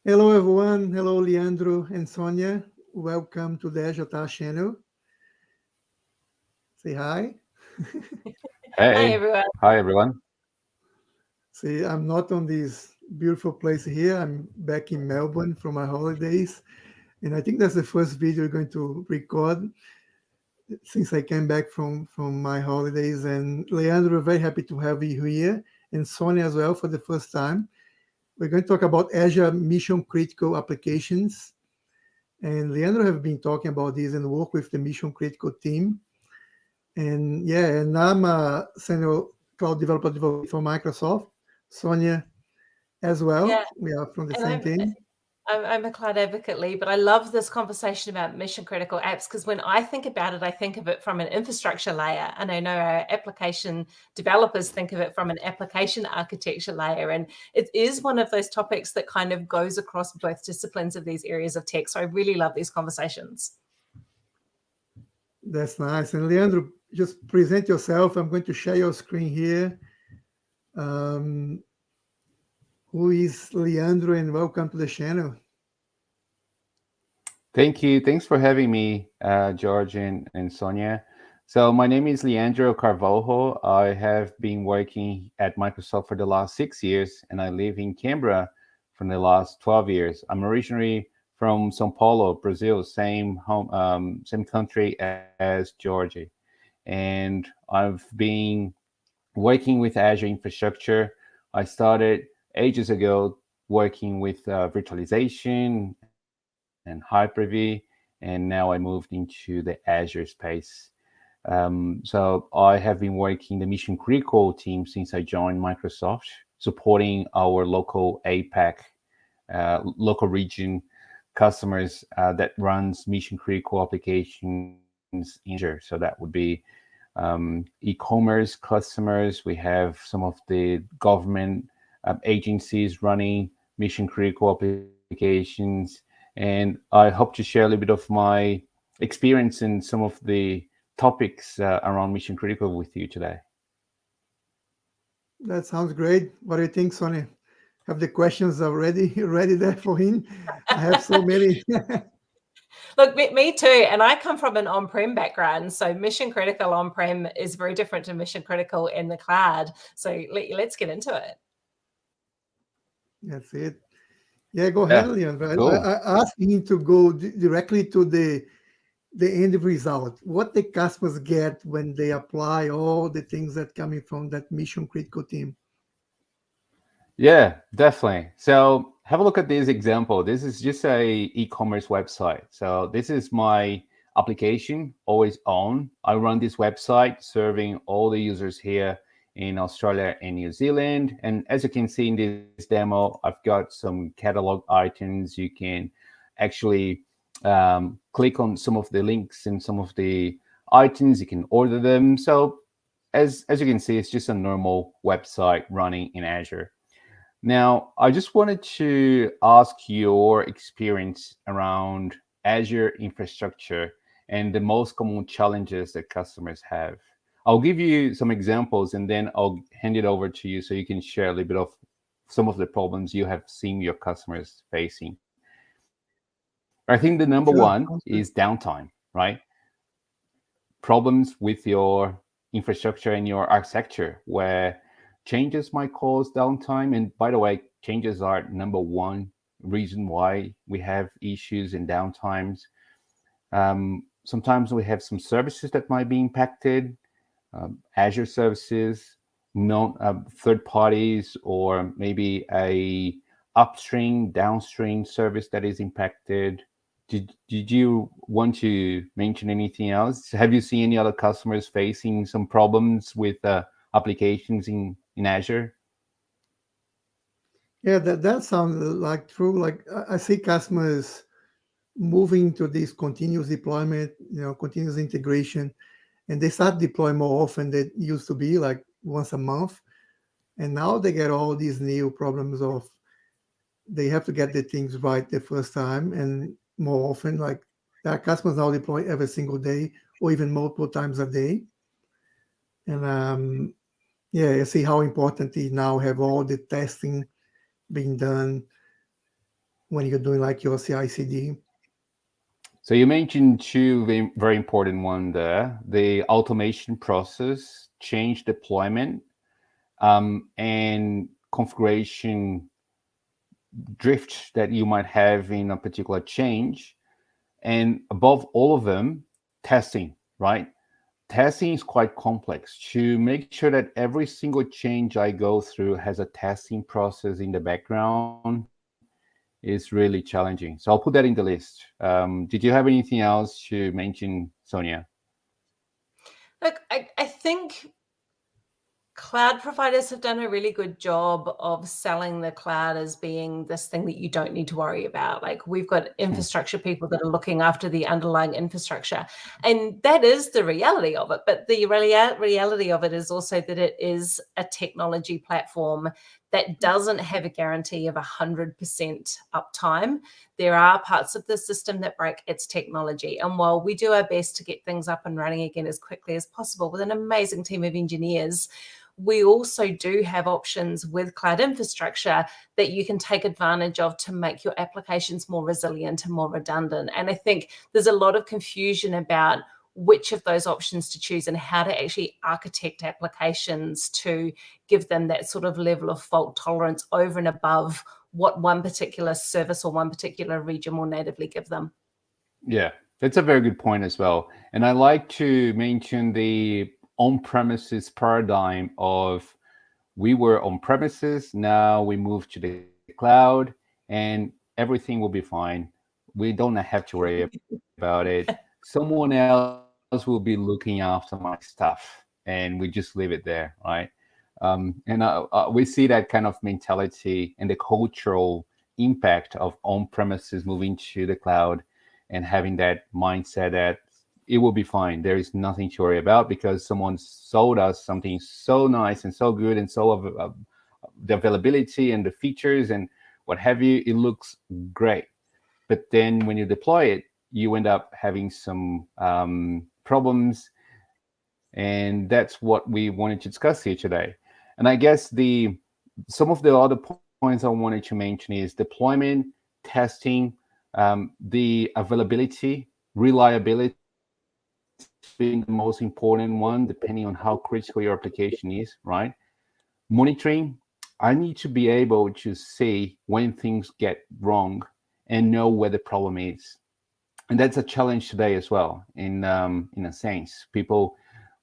Hello, everyone. Hello, Leandro and Sonia. Welcome to the Azure channel. Say hi. Hi, Hey, everyone. hi everyone. See, I'm not on this beautiful place here. I'm back in Melbourne for my holidays. And I think that's the first video we're going to record since I came back from my holidays. And Leandro, we're very happy to have you here. And Sonia as well for the first time. We're going to talk about Azure mission critical applications. And Leandro have been talking about this and work with the mission critical team. And yeah, and I'm a senior cloud developer for Microsoft. Sonia as well. Yeah, We are from the and same team. I'm a cloud advocate, Lee, but I love this conversation about mission critical apps because when I think about it, I think of it from an infrastructure layer, and I know our application developers think of it from an application architecture layer, and it is one of those topics that kind of goes across both disciplines of these areas of tech. So I really love these conversations. That's nice. And Leandro, just present yourself. I'm going to share your screen here. Um, who is Leandro and welcome to the channel. Thank you. Thanks for having me, George and Sonia. So my name is Leandro Carvalho. I have been working at Microsoft for the last 6 years, and I live in Canberra for the last 12 years. I'm originally from São Paulo, Brazil, same home, same country as Georgia, and I've been working with Azure infrastructure. I started ages ago working with virtualization and Hyper-V, and now I moved into the Azure space. So I have been working the mission critical team since I joined Microsoft, supporting our local APAC, local region customers that runs mission critical applications in Azure. So that would be e-commerce customers. We have some of the government agencies running mission critical applications, and I hope to share a little bit of my experience in some of the topics around mission critical with you today. That sounds great. What do you think, Sonia? Have the questions already ready there for him? I have so many. Look, me too. And I come from an on-prem background. So mission critical on-prem is very different to mission critical in the cloud. So let's get into it. That's it. Yeah, go ahead, Yeah, Leandro. cool. I asked him to go directly to the end result, what the customers get when they apply all the things that coming from that mission critical team. Yeah, definitely. So have a look at this example. This is just a e-commerce website. So this is my application, always on. I run this website serving all the users here in Australia and New Zealand. And as you can see in this demo, I've got some catalog items. You can actually click on some of the links and some of the items. You can order them. So as you can see, it's just a normal website running in Azure. Now, I just wanted to ask your experience around Azure infrastructure and the most common challenges that customers have. I'll give you some examples and then I'll hand it over to you so you can share a little bit of some of the problems you have seen your customers facing. I think the number one Sure, is sounds good. downtime, right? Problems with your infrastructure and your architecture where changes might cause downtime. And by the way, changes are number one reason why we have issues and downtimes. Sometimes we have some services that might be impacted, Azure services, non third parties, or maybe a upstream, downstream service that is impacted. Did you want to mention anything else? Have you seen any other customers facing some problems with applications in Azure? Yeah, that sounds like true. Like I see customers moving to this continuous deployment, continuous integration, and they start deploying more often than it used to be, like once a month. And now they get all these new problems of they have to get the things right the first time and more often. Like there are customers now deploy every single day or even multiple times a day. And yeah, you see how important it now have all the testing being done. when you're doing like your CI/CD? So you mentioned two very important ones there: the automation process, change deployment, and configuration drift that you might have in a particular change. And above all of them, testing, right? Testing is quite complex. To make sure that every single change I go through has a testing process in the background is really challenging. So I'll put that in the list. Did you have anything else to mention, Sonia? Look, I think cloud providers have done a really good job of selling the cloud as being this thing that you don't need to worry about. Like, we've got infrastructure people that are looking after the underlying infrastructure, and that is the reality of it. But the reality of it is also that it is a technology platform that doesn't have a guarantee of 100% uptime. There are parts of the system that break its technology. And while we do our best to get things up and running again as quickly as possible with an amazing team of engineers, we also do have options with cloud infrastructure that you can take advantage of to make your applications more resilient and more redundant. And I think there's a lot of confusion about which of those options to choose and how to actually architect applications to give them that sort of level of fault tolerance over and above what one particular service or one particular region will natively give them. Yeah, that's a very good point as well. And I like to mention the on-premises paradigm of we were on premises, now we move to the cloud, and everything will be fine. We don't have to worry about it. Someone else will be looking after my stuff, and we just leave it there, right? And we see that kind of mentality and the cultural impact of on-premises moving to the cloud and having that mindset that it will be fine. There is nothing to worry about because someone sold us something so nice and so good, and so of the availability and the features and what have you, it looks great. But then when you deploy it, you end up having some problems, and that's what we wanted to discuss here today. And I guess some of the other points I wanted to mention is deployment, testing, the availability, reliability being the most important one, depending on how critical your application is, right? Monitoring, I need to be able to see when things get wrong and know where the problem is. And that's a challenge today as well, in a sense. People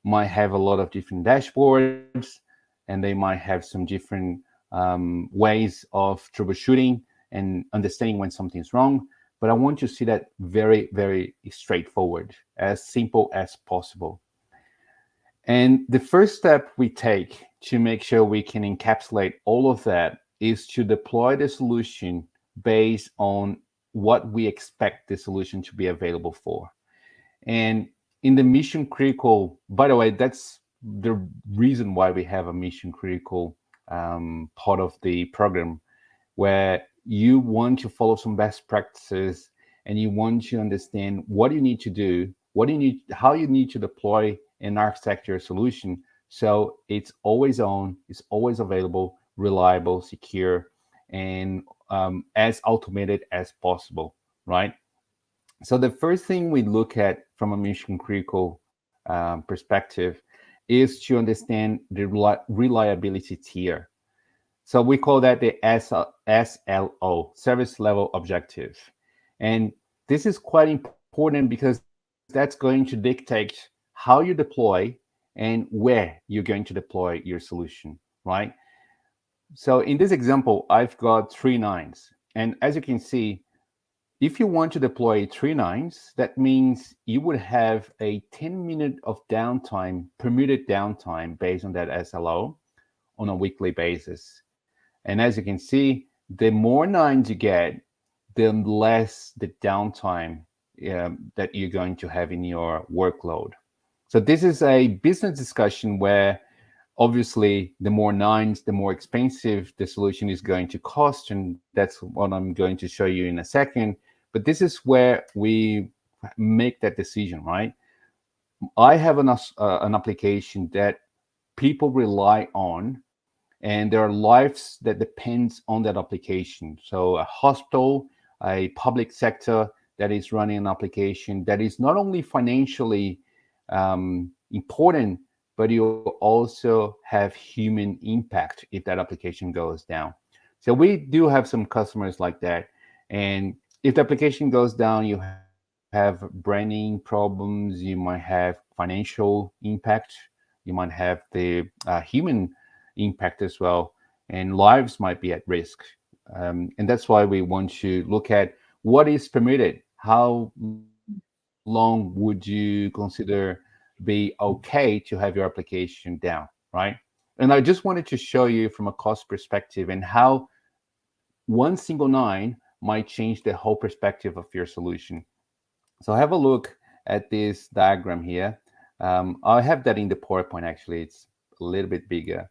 might have a lot of different dashboards, and they might have some different ways of troubleshooting and understanding when something's wrong. But I want to see that very, very straightforward, as simple as possible. And the first step we take to make sure we can encapsulate all of that is to deploy the solution based on what we expect the solution to be available for. And in the mission critical, by the way, that's the reason why we have a mission critical part of the program, where you want to follow some best practices and you want to understand what you need to do, how you need to deploy and architect your solution so it's always on, it's always available, reliable, secure, and as automated as possible, right? So the first thing we look at from a mission critical perspective is to understand the reliability tier. So we call that the SLO, service level objective. And this is quite important because that's going to dictate how you deploy and where you're going to deploy your solution, right? So in this example, I've got 3 nines. And as you can see, if you want to deploy 3 nines, that means you would have a 10-minute of downtime, permitted downtime based on that SLO on a weekly basis. And as you can see, the more nines you get, the less the downtime that you're going to have in your workload. So this is a business discussion where obviously the more nines, the more expensive the solution is going to cost. And that's what I'm going to show you in a second. But this is where we make that decision, right? I have an application that people rely on, and there are lives that depends on that application. So a hospital a public sector that is running an application that is not only financially important, but you also have human impact if that application goes down. So we do have some customers like that. And if the application goes down, you have branding problems, you might have financial impact, you might have the human impact as well, and lives might be at risk. And that's why we want to look at what is permitted. How long would you consider be okay to have your application down, right? And I just wanted to show you from a cost perspective and how one single nine might change the whole perspective of your solution. So have a look at this diagram here. I have that in the PowerPoint, actually. It's a little bit bigger.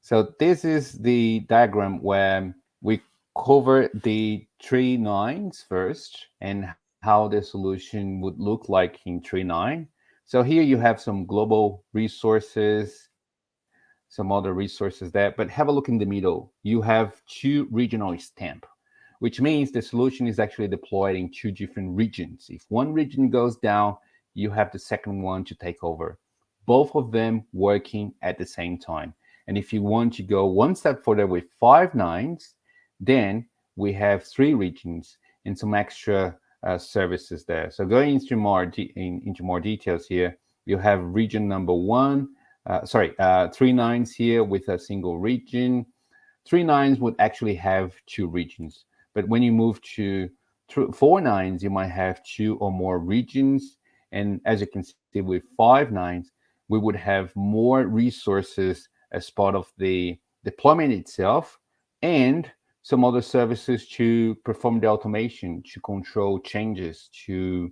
So this is the diagram where we cover the 3 nines first and how the solution would look like in 3.9. So here you have some global resources, some other resources there, but have a look in the middle. You have 2 regional stamp, which means the solution is actually deployed in 2 different regions. If one region goes down, you have the second one to take over, both of them working at the same time. And if you want to go one step further with 5 nines, then we have 3 regions and some extra services there. So going into more details here, you have region number 1, 3 nines here with a single region. 3 nines would actually have 2 regions. But when you move to 4 nines, you might have 2 or more regions. And as you can see with 5 nines, we would have more resources as part of the deployment itself and some other services to perform the automation, to control changes, to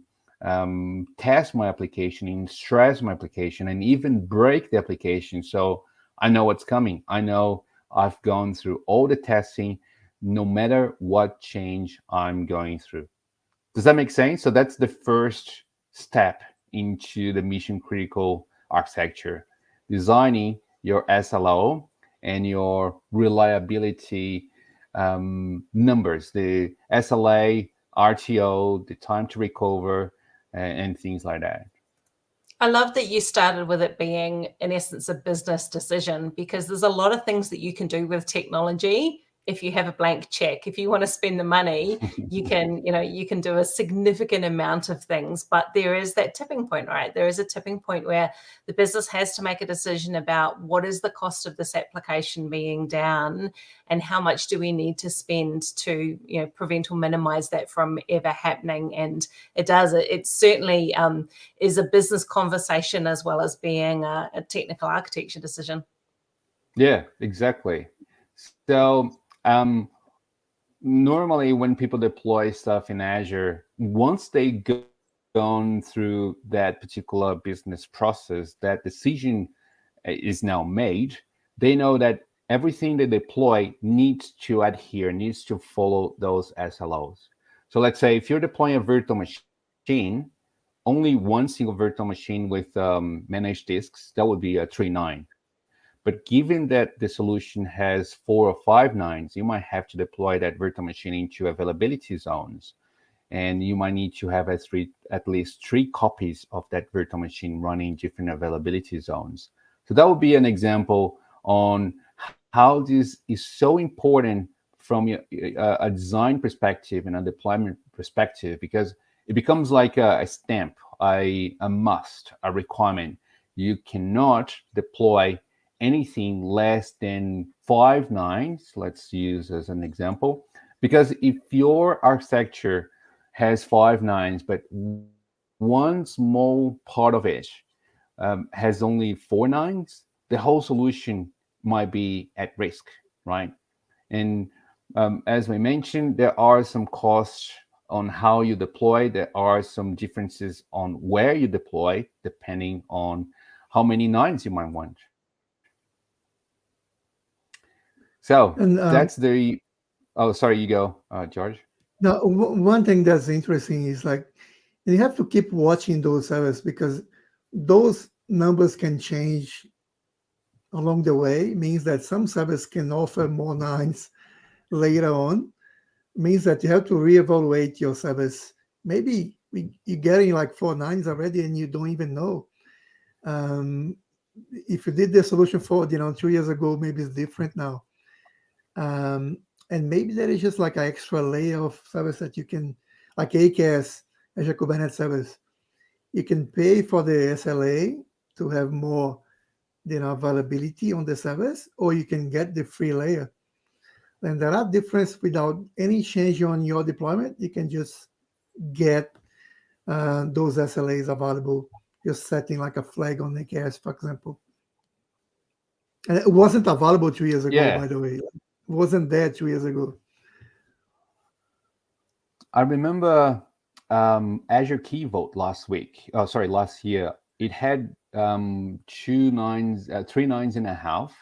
test my application and stress my application and even break the application. So I know what's coming. I know I've gone through all the testing, no matter what change I'm going through. Does that make sense? So that's the first step into the mission critical architecture, designing your SLO and your reliability numbers, the SLA, RTO, the time to recover, and things like that. I love that you started with it being, in essence, a business decision, because there's a lot of things that you can do with technology if you have a blank check. If you want to spend the money, you can do a significant amount of things, but there is that tipping point, right? There is a tipping point where the business has to make a decision about what is the cost of this application being down and how much do we need to spend to prevent or minimize that from ever happening. And it certainly is a business conversation as well as being a technical architecture decision. Yeah, exactly. So normally when people deploy stuff in Azure, once they gone through that particular business process, that decision is now made, they know that everything they deploy needs to adhere, needs to follow those SLOs. So let's say if you're deploying a virtual machine, only one single virtual machine with managed disks, that would be a 3.9. But given that the solution has 4 or 5 nines, you might have to deploy that virtual machine into availability zones. And you might need to have at least 3 copies of that virtual machine running different availability zones. So that would be an example on how this is so important from a design perspective and a deployment perspective, because it becomes like a stamp, a must, a requirement. You cannot deploy anything less than 5 nines, let's use as an example, because if your architecture has 5 nines, but one small part of it has only 4 nines, the whole solution might be at risk, right? And as we mentioned, there are some costs on how you deploy. There are some differences on where you deploy, depending on how many nines you might want. So that's the. Oh, sorry, you go, George. Now, one thing that's interesting is you have to keep watching those servers because those numbers can change along the way. It means that some servers can offer more nines later on. means that you have to reevaluate your service. Maybe you're getting like 4 nines already and you don't even know. Um, if you did the solution for 2 years ago, maybe it's different now. Um, and maybe there is just like an extra layer of service that you can, like AKS, Azure Kubernetes Service. You can pay for the SLA to have more availability on the service, or you can get the free layer. And there are differences without any change on your deployment. You can just get those SLAs available, just setting like a flag on AKS, for example. And it wasn't available 2 years ago, by the way. It wasn't there 2 years ago. I remember Azure Key Vault last year. It had 3 nines and a half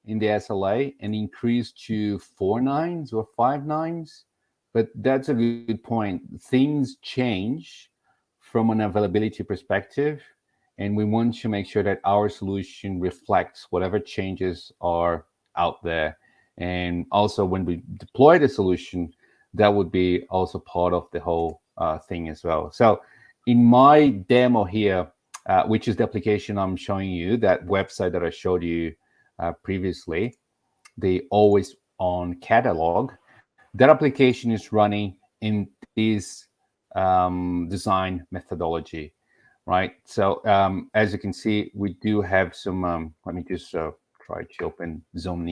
in the SLA and increased to 4 nines or 5 nines. But that's a good point. Things change from an availability perspective, and we want to make sure that our solution reflects whatever changes are out there. And also when we deploy the solution, that would be also part of the whole thing as well. So in my demo here, which is the application I'm showing you, that website that I showed you previously, the always on catalog, that application is running in this design methodology, right? So as you can see, we do have some, let me just try to open Zone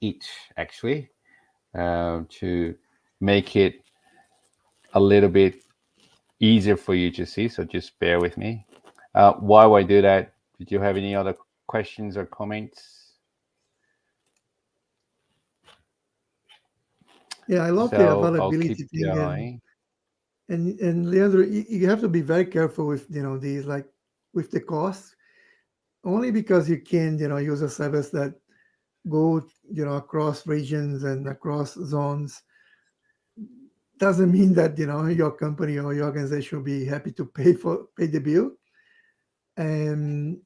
It actually, to make it a little bit easier for you to see. So just bear with me. While I do that, did you have any other questions or comments? Yeah, I love the availability thing. And Leandro, you have to be very careful with these, like with the cost, only because you can use a service that go across regions and across zones. Doesn't mean that your company or your organization will be happy to pay the bill. And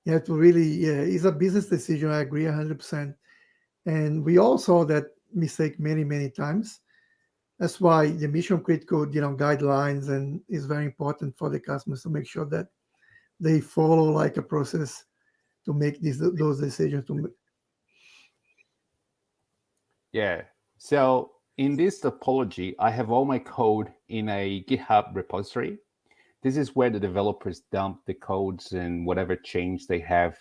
you have to really, it's a business decision. I agree 100%. And we all saw that mistake many times. That's why the mission critical guidelines and is very important for the customers to make sure that they follow like a process to make those decisions. Yeah. So in this topology, I have all my code in a GitHub repository. This is where the developers dump the codes and whatever change they have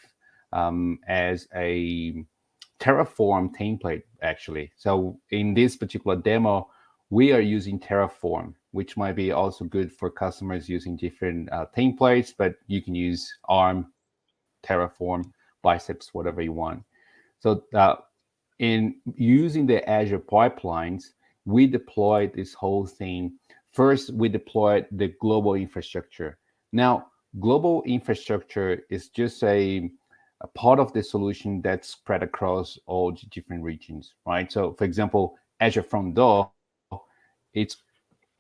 as a Terraform template, actually. So in this particular demo, we are using Terraform, which might be also good for customers using different templates, but you can use ARM, Terraform, Biceps, whatever you want. So in using the Azure pipelines, we deployed this whole thing. First, we deployed the global infrastructure. Now, global infrastructure is just a part of the solution that's spread across all the different regions, right? So, for example, Azure Front Door, it's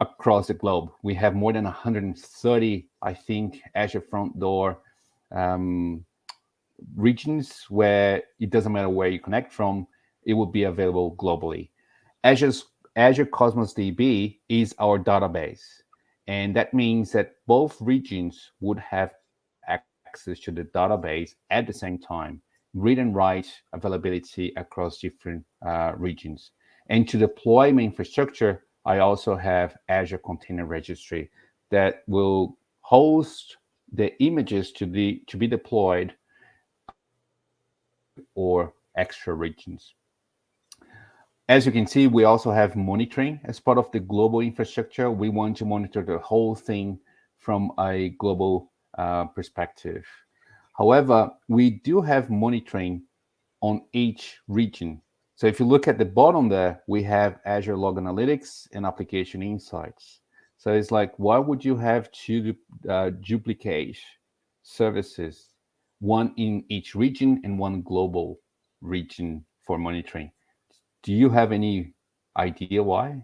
across the globe. We have more than 130, I think, Azure Front Door regions where it doesn't matter where you connect from, it will be available globally. Azure Cosmos DB is our database. And that means that both regions would have access to the database at the same time, read and write availability across different regions. And to deploy my infrastructure, I also have Azure Container Registry that will host the images to be deployed or extra regions. As you can see, we also have monitoring as part of the global infrastructure. We want to monitor the whole thing from a global perspective. However, we do have monitoring on each region. So if you look at the bottom there, we have Azure Log Analytics and Application Insights. So it's like, why would you have to duplicate services, one in each region and one global region for monitoring? Do you have any idea why?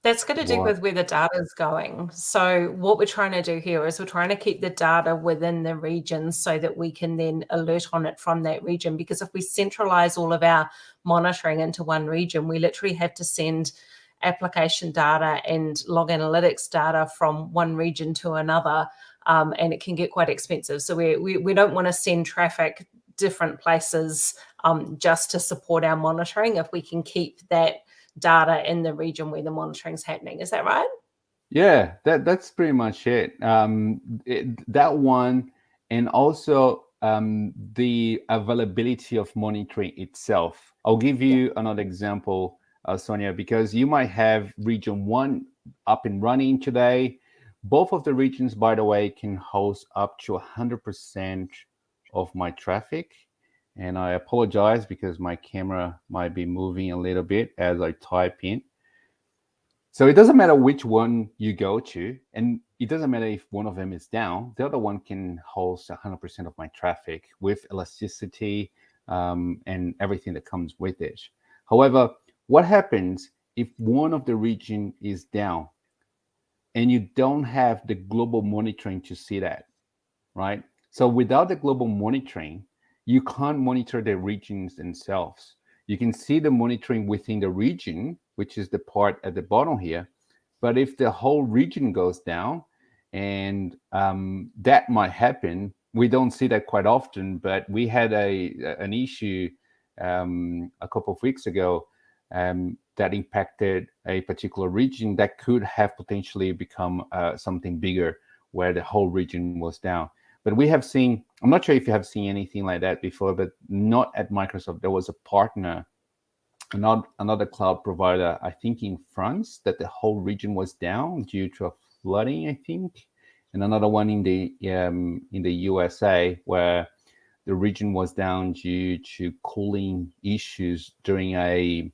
That's got to do with where the data is going. So what we're trying to do here is we're trying to keep the data within the region so that we can then alert on it from that region. Because if we centralize all of our monitoring into one region, we literally have to send application data and log analytics data from one region to another, and it can get quite expensive. So we don't want to send traffic different places just to support our monitoring if we can keep that data in the region where the monitoring is happening. Is that right? Yeah, that's pretty much it. That one, and also the availability of monitoring itself. I'll give you another example, Sonia, because you might have region 1 up and running today. Both of the regions, by the way, can host up to 100% of my traffic. And I apologize because my camera might be moving a little bit as I type in. So it doesn't matter which one you go to, and it doesn't matter if one of them is down, the other one can host 100% of my traffic with elasticity and everything that comes with it. However, what happens if one of the region is down and you don't have the global monitoring to see that, right? So without the global monitoring, you can't monitor the regions themselves. You can see the monitoring within the region, which is the part at the bottom here. But if the whole region goes down, and that might happen, we don't see that quite often, but we had an issue a couple of weeks ago that impacted a particular region that could have potentially become something bigger, where the whole region was down. But we have seen, I'm not sure if you have seen anything like that before, but not at Microsoft. There was a partner, another cloud provider, I think in France, that the whole region was down due to a flooding, I think, and another one in the USA where the region was down due to cooling issues during a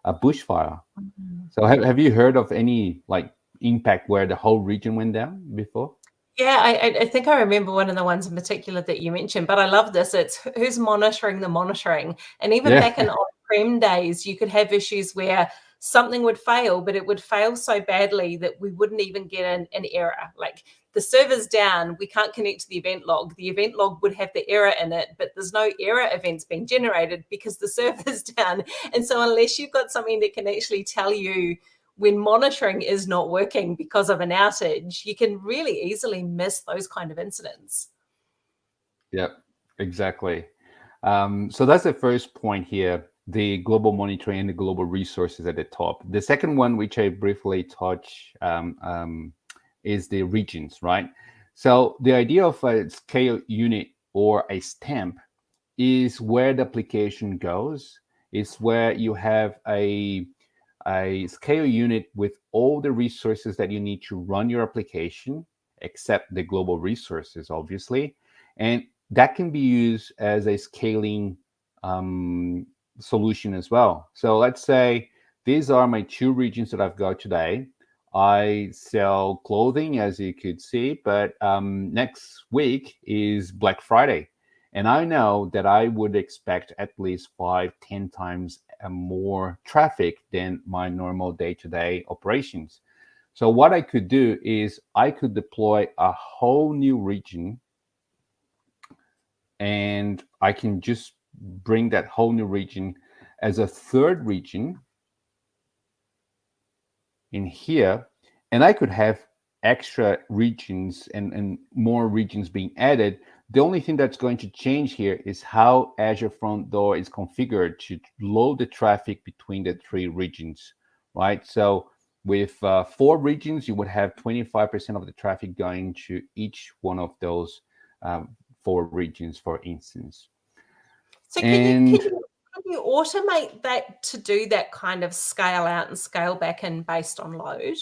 bushfire. Mm-hmm. So have you heard of any like impact where the whole region went down before? Yeah, I think I remember one of the ones in particular that you mentioned, but I love this. It's who's monitoring the monitoring. And even back in on-prem days, you could have issues where something would fail, but it would fail so badly that we wouldn't even get an error. Like the server's down, we can't connect to the event log. The event log would have the error in it, but there's no error events being generated because the server's down. And so unless you've got something that can actually tell you when monitoring is not working because of an outage, you can really easily miss those kind of incidents. Yep, exactly. So that's the first point here, the global monitoring and the global resources at the top. The second one, which I briefly touch, is the regions, right? So the idea of a scale unit or a stamp is where the application goes. It's where you have a scale unit with all the resources that you need to run your application, except the global resources, obviously. And that can be used as a scaling solution as well. So let's say these are my 2 regions that I've got today. I sell clothing, as you could see, but next week is Black Friday. And I know that I would expect at least 5-10 times more traffic than my normal day-to-day operations. So what I could do is I could deploy a whole new region, and I can just bring that whole new region as a third region in here, and I could have extra regions and more regions being added. The only thing that's going to change here is how Azure Front Door is configured to load the traffic between the 3 regions, right? So with 4 regions, you would have 25% of the traffic going to each one of those 4 regions, for instance. So can you automate that to do that kind of scale out and scale back and based on load?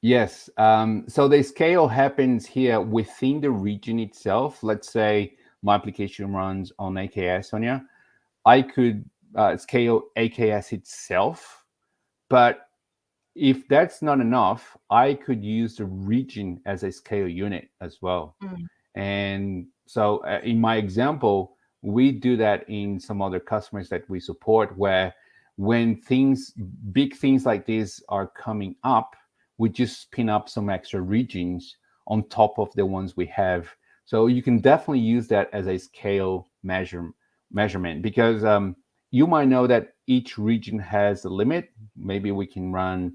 Yes. So the scale happens here within the region itself. Let's say my application runs on AKS, Sonia. I could scale AKS itself, but if that's not enough, I could use the region as a scale unit as well. And so in my example, we do that in some other customers that we support, where when big things like this are coming up, we just spin up some extra regions on top of the ones we have. So you can definitely use that as a scale measurement, because you might know that each region has a limit. Maybe we can run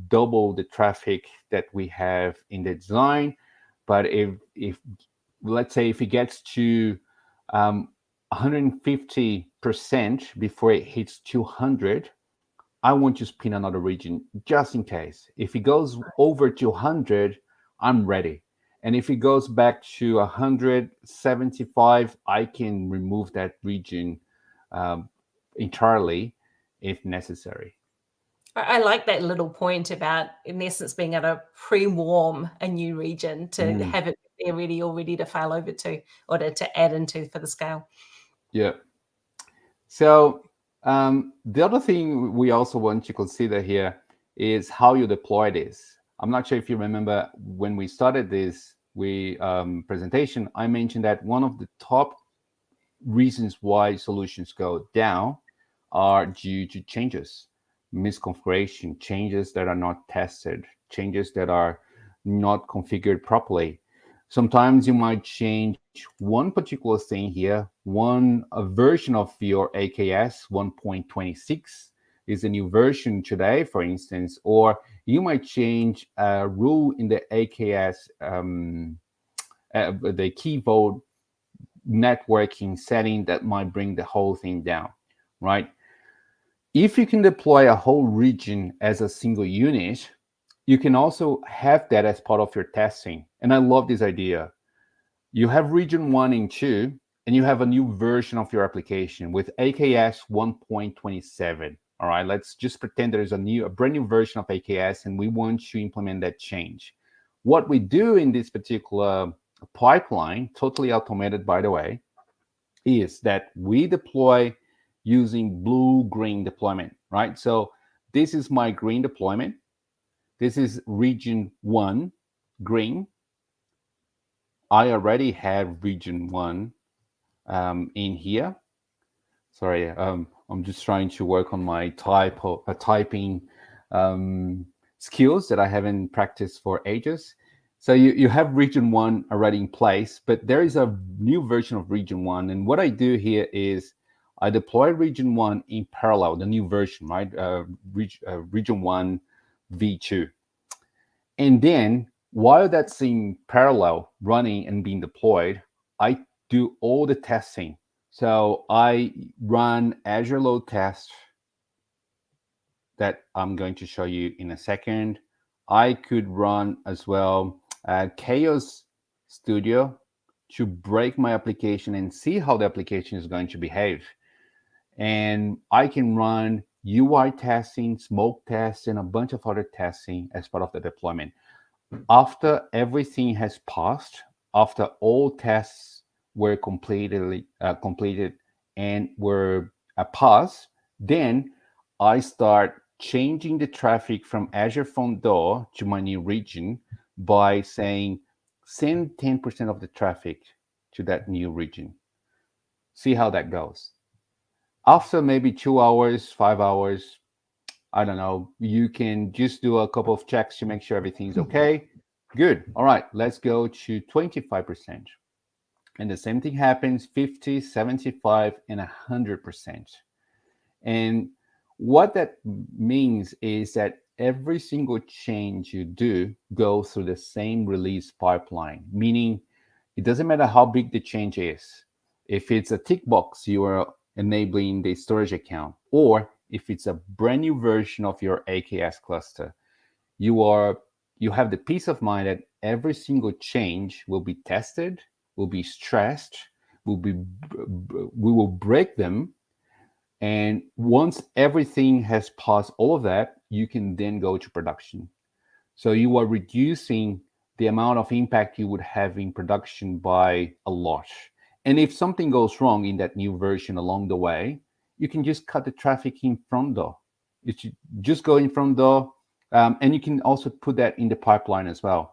double the traffic that we have in the design. But if let's say if it gets to 150% before it hits 200, I want to spin another region just in case. If it goes over 200, I'm ready. And if it goes back to 175, I can remove that region entirely if necessary. I like that little point about, in essence, being able to pre-warm a new region to have it there ready or ready to fail over to, or to add into for the scale. Yeah. So the other thing we also want to consider here is how you deploy this. I'm not sure if you remember when we started this presentation, I mentioned that one of the top reasons why solutions go down are due to changes, misconfiguration, changes that are not tested, changes that are not configured properly. Sometimes you might change one particular thing here. A version of your AKS 1.26 is a new version today, for instance, or you might change a rule in the AKS, the key vault networking setting that might bring the whole thing down, right? If you can deploy a whole region as a single unit, you can also have that as part of your testing. And I love this idea. You have region 1 and 2, and you have a new version of your application with AKS 1.27. All right, let's just pretend there's a brand new version of AKS, and we want to implement that change. What we do in this particular pipeline, totally automated, by the way, is that we deploy using blue-green deployment, right? So this is my green deployment. This is region 1, green. I already have region 1 in here. Sorry, I'm just trying to work on my typing skills that I haven't practiced for ages. So you have region 1 already in place, but there is a new version of region 1. And what I do here is I deploy region 1 in parallel, the new version, right? Region 1 v2. And then while that's in parallel, running and being deployed, I do all the testing. So I run Azure load test that I'm going to show you in a second. I could run as well Chaos Studio to break my application and see how the application is going to behave. And I can run UI testing, smoke tests, and a bunch of other testing as part of the deployment. After everything has passed, after all tests were completed and were passed, then I start changing the traffic from Azure front door to my new region by saying, send 10% of the traffic to that new region. See how that goes. After maybe 2 hours, 5 hours, I don't know, you can just do a couple of checks to make sure everything's okay. Good. All right, let's go to 25%. And the same thing happens 50, 75, and 100%. And what that means is that every single change you do goes through the same release pipeline, meaning it doesn't matter how big the change is. If it's a tick box, you are enabling the storage account, or if it's a brand new version of your AKS cluster, you have the peace of mind that every single change will be tested, will be stressed, we will break them. And once everything has passed all of that, you can then go to production. So you are reducing the amount of impact you would have in production by a lot. And if something goes wrong in that new version along the way, you can just cut the traffic in front door. You should just go in front door. And you can also put that in the pipeline as well.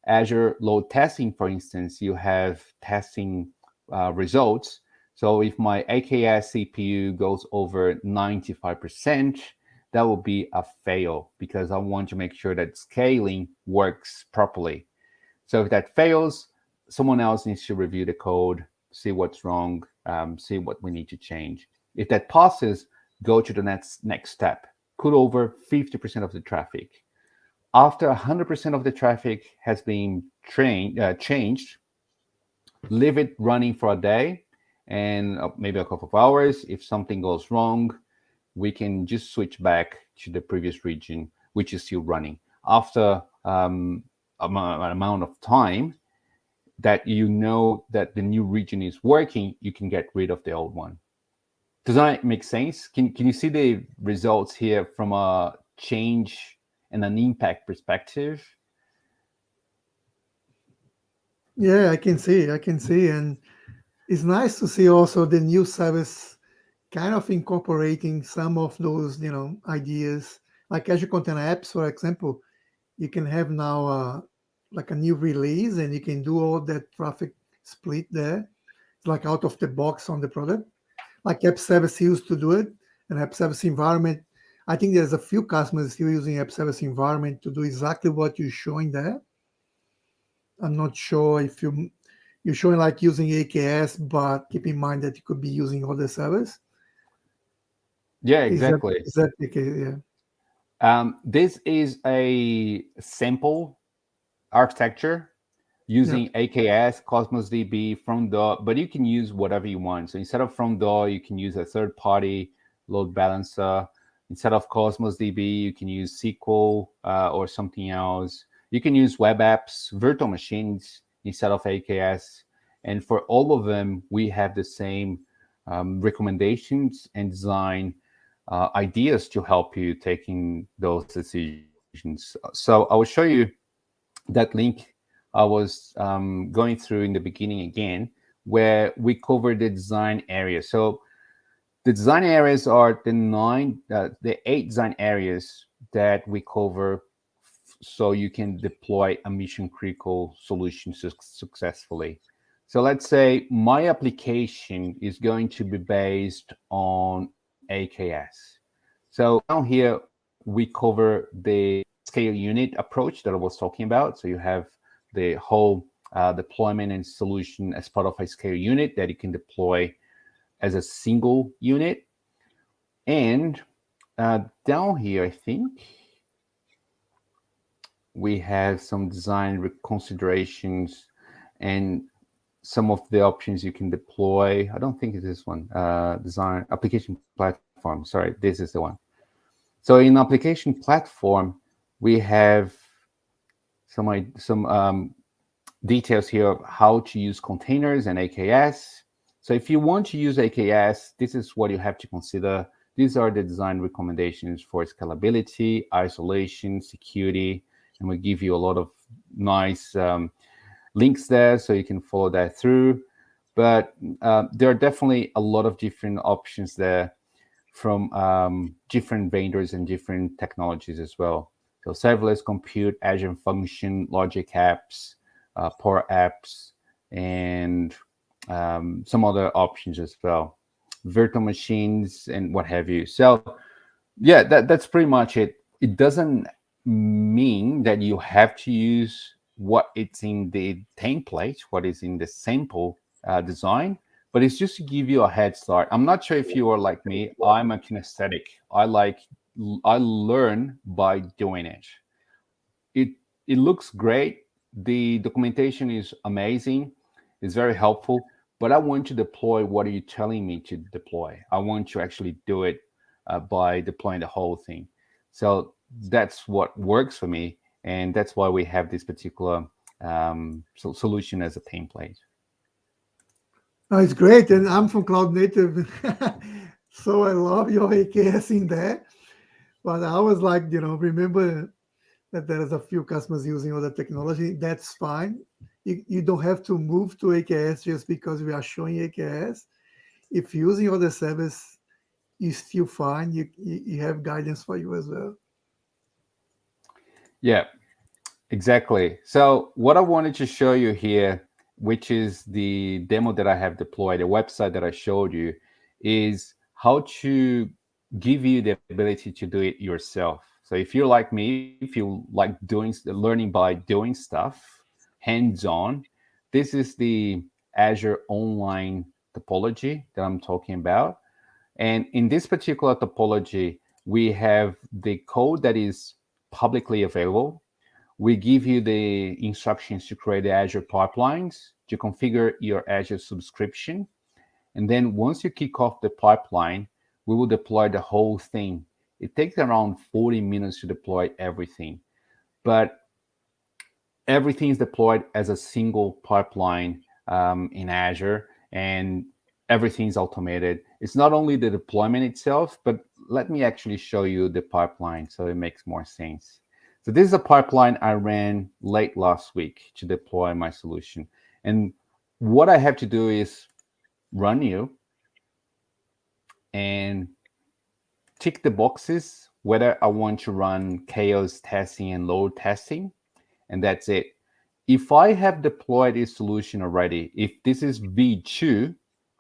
Azure load testing, for instance, you have testing results. So if my AKS CPU goes over 95%, that will be a fail because I want to make sure that scaling works properly. So if that fails, someone else needs to review the code, see what's wrong, see what we need to change. If that passes, go to the next step. Cut over 50% of the traffic. After 100% of the traffic has been changed, leave it running for a day and maybe a couple of hours. If something goes wrong, we can just switch back to the previous region, which is still running. After an amount of time that you know that the new region is working, you can get rid of the old one. Does that make sense? Can you see the results here from a change and an impact perspective? Yeah, I can see. And it's nice to see also the new service kind of incorporating some of those, ideas. Like Azure Container Apps, for example, you can have now like a new release, and you can do all that traffic split there, like out of the box on the product. Like App Service used to do it, and App Service Environment. I think there's a few customers still using App Service Environment to do exactly what you're showing there. I'm not sure if you're showing like using AKS, but keep in mind that you could be using other servers. Yeah, Is that exactly. is that the case? Yeah. This is a sample architecture using AKS, Cosmos DB, from the, but you can use whatever you want. So instead of from the, you can use a third-party load balancer. Instead of Cosmos DB, you can use SQL or something else. You can use web apps, virtual machines instead of AKS. And for all of them, we have the same recommendations and design ideas to help you taking those decisions. So I will show you that link I was going through in the beginning again, where we cover the design areas. So the design areas are the 8 design areas that we cover, so you can deploy a mission critical solution successfully. So let's say my application is going to be based on AKS. So down here, we cover the scale unit approach that I was talking about. So you have the whole deployment and solution as part of a scale unit that you can deploy as a single unit. And down here, I think we have some design considerations and some of the options you can deploy. I don't think it's this one, design application platform. Sorry, this is the one. So in application platform, we have some details here of how to use containers and AKS. So if you want to use AKS, this is what you have to consider. These are the design recommendations for scalability, isolation, security, and we give you a lot of nice links there so you can follow that through. But there are definitely a lot of different options there from different vendors and different technologies as well. So serverless compute, Azure Function, Logic Apps, Power Apps, and some other options as well, virtual machines and what have you. So yeah, that's pretty much it. It doesn't mean that you have to use what it's in the template, what is in the sample design, but it's just to give you a head start. I'm not sure if you are like me. I'm a kinesthetic. I learn by doing it. It looks great. The documentation is amazing. It's very helpful, but I want to deploy what are you telling me to deploy. I want to actually do it by deploying the whole thing. So that's what works for me, and that's why we have this particular solution as a template. Oh, it's great, and I'm from Cloud Native, so I love your AKS in there. But I was like, remember that there is a few customers using other technology. That's fine. You don't have to move to AKS just because we are showing AKS. If you're using other service, you still fine. You have guidance for you as well. Yeah, exactly. So what I wanted to show you here which is the demo that I have deployed, a website that I showed you, is how to give you the ability to do it yourself. So if you're like me, if you like learning by doing stuff hands-on, this is the Azure online topology that I'm talking about. And in this particular topology, we have the code that is publicly available. We give you the instructions to create the Azure pipelines, to configure your Azure subscription. And then once you kick off the pipeline, we will deploy the whole thing. It takes around 40 minutes to deploy everything, but everything is deployed as a single pipeline in Azure, and everything is automated. It's not only the deployment itself, but let me actually show you the pipeline so it makes more sense. So this is a pipeline I ran late last week to deploy my solution. And what I have to do is run new and tick the boxes whether I want to run chaos testing and load testing, and that's it. If I have deployed a solution already, if this is V2,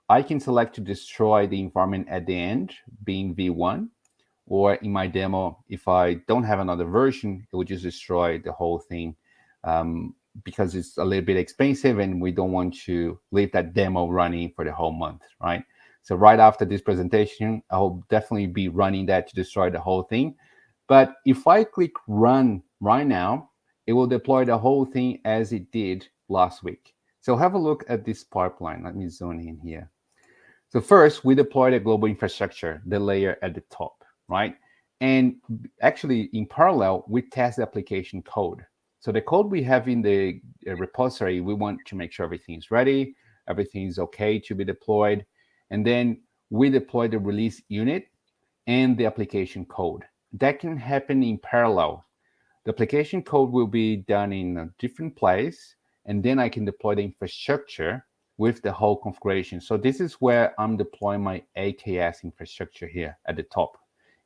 I can select to destroy the environment at the end, being V1, or in my demo, if I don't have another version, it will just destroy the whole thing because it's a little bit expensive and we don't want to leave that demo running for the whole month, right? So right after this presentation, I'll definitely be running that to destroy the whole thing. But if I click run right now, it will deploy the whole thing as it did last week. So have a look at this pipeline. Let me zoom in here. So first, we deployed a global infrastructure, the layer at the top, right? And actually, in parallel, we test the application code. So the code we have in the repository, we want to make sure everything is ready, everything is okay to be deployed. And then we deploy the release unit and the application code. That can happen in parallel. The application code will be done in a different place, and then I can deploy the infrastructure with the whole configuration. So this is where I'm deploying my AKS infrastructure here at the top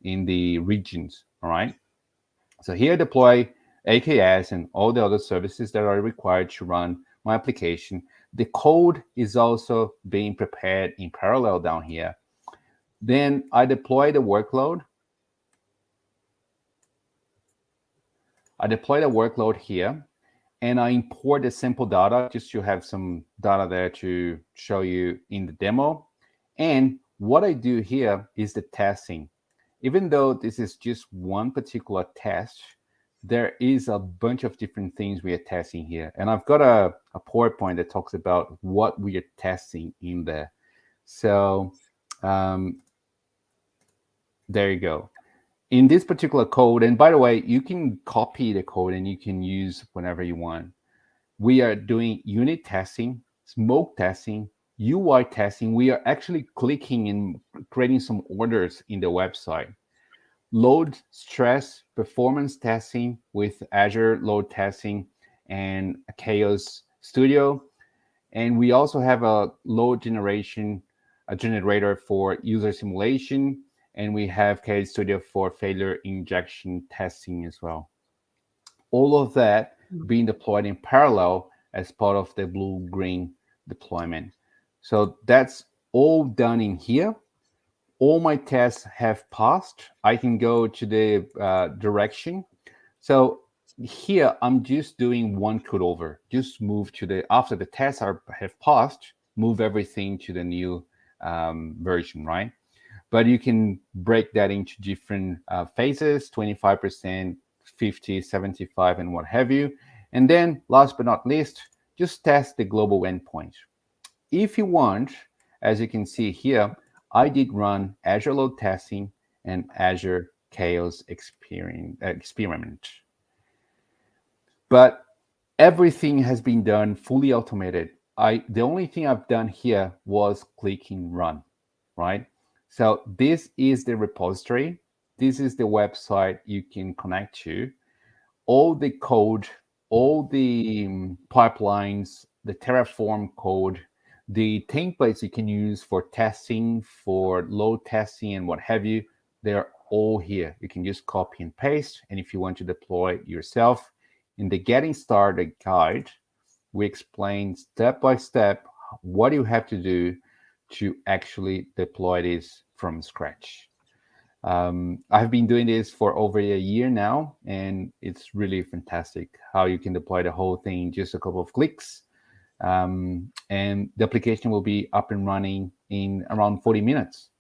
in the regions, all right? So here I deploy AKS and all the other services that are required to run my application. The code is also being prepared in parallel down here. Then I deploy the workload. Here, and I import the sample data just to have some data there to show you in the demo. And what I do here is the testing. Even though this is just one particular test, there is a bunch of different things we are testing here. And I've got a PowerPoint that talks about what we are testing in there. So there you go. In this particular code, and by the way, you can copy the code and you can use whenever you want. We are doing unit testing, smoke testing, UI testing. We are actually clicking and creating some orders in the website. Load, stress, performance testing with Azure load testing and Chaos Studio. And we also have a load generator for user simulation. And we have Chaos Studio for failure injection testing as well. All of that being deployed in parallel as part of the blue-green deployment. So that's all done in here. All my tests have passed. I can go to the direction. So here, I'm just doing one cutover. Just move to after the tests have passed, move everything to the new version, right? But you can break that into different phases, 25%, 50, 75, and what have you. And then last but not least, just test the global endpoint. If you want, as you can see here, I did run Azure load testing and Azure Chaos experiment. But everything has been done fully automated. The only thing I've done here was clicking run, right? So this is the repository. This is the website you can connect to. All the code, all the pipelines, the Terraform code, the templates you can use for testing, for load testing and what have you, they're all here. You can just copy and paste. And if you want to deploy it yourself, in the Getting Started guide, we explain step by step what you have to do to actually deploy this from scratch. I've been doing this for over a year now, and it's really fantastic how you can deploy the whole thing in just a couple of clicks. And the application will be up and running in around 40 minutes.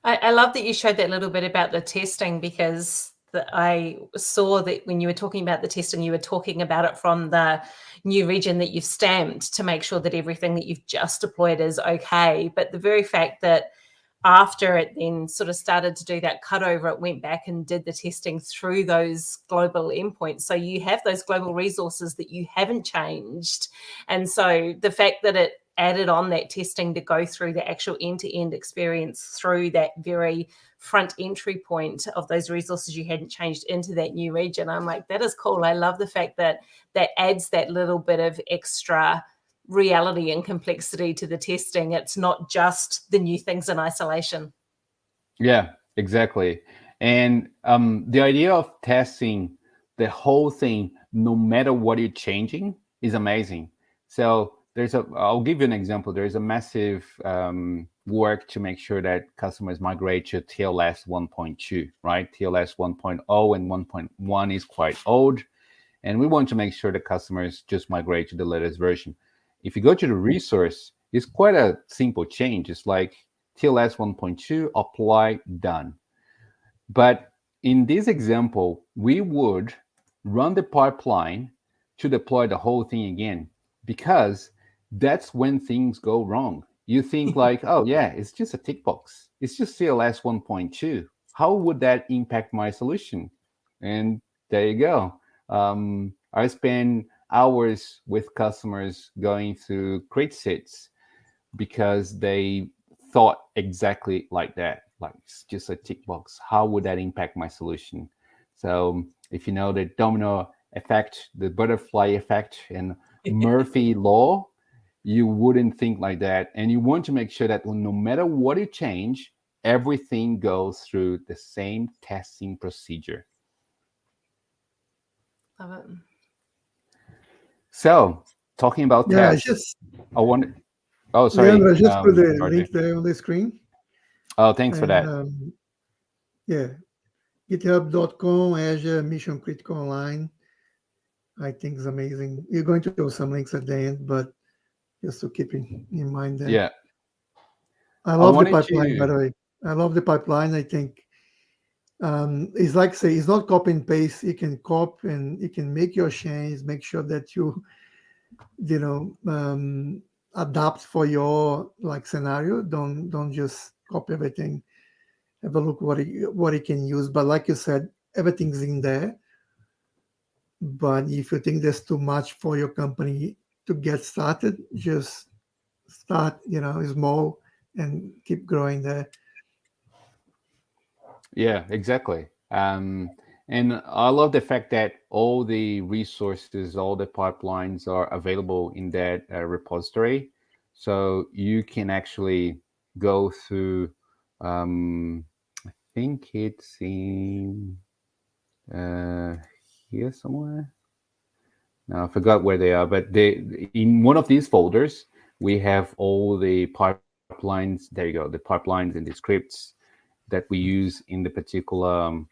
I love that you showed that little bit about the testing, because I saw that when you were talking about the testing, you were talking about it from the new region that you've stamped to make sure that everything that you've just deployed is okay. But the very fact that after it then sort of started to do that cutover, it went back and did the testing through those global endpoints. So you have those global resources that you haven't changed. And so the fact that it added on that testing to go through the actual end-to-end experience through that very front entry point of those resources you hadn't changed into that new region, I'm like, that is cool. I love the fact that that adds that little bit of extra reality and complexity to the testing. It's not just the new things in isolation. Yeah, exactly. And the idea of testing the whole thing, no matter what you're changing, is amazing. So I'll give you an example. There's a massive work to make sure that customers migrate to TLS 1.2, right? TLS 1.0 and 1.1 is quite old. And we want to make sure that customers just migrate to the latest version. If you go to the resource, it's quite a simple change. It's like TLS 1.2, apply, done. But in this example, we would run the pipeline to deploy the whole thing again, because that's when things go wrong. You think like, oh yeah, it's just a tick box. It's just TLS 1.2. How would that impact my solution? And there you go. I spend hours with customers going through crate sets because they thought exactly like that. Like, it's just a tick box. How would that impact my solution? So if you know the domino effect, the butterfly effect, and Murphy law, you wouldn't think like that. And you want to make sure that no matter what you change, everything goes through the same testing procedure. Love it. So, talking about tests, I want. Oh, sorry. Leandro, I just put the Jorge. link there on the screen. Oh, thanks for that. Yeah, github.com, Azure Mission Critical Online. I think is amazing. You're going to show some links at the end, but just to keep in mind that. Yeah. I love the pipeline, by the way. I love the pipeline. I think it's like, say, it's not copy and paste. You can copy and you can make your changes, make sure that you adapt for your like scenario. Don't just copy everything. Have a look what it can use. But like you said, everything's in there. But if you think there's too much for your company to get started, just start, small and keep growing there. Yeah, exactly. And I love the fact that all the resources, all the pipelines are available in that repository. So you can actually go through, I think it's in here somewhere. Now I forgot where they are, but in one of these folders, we have all the pipelines. There you go, the pipelines and the scripts that we use in the particular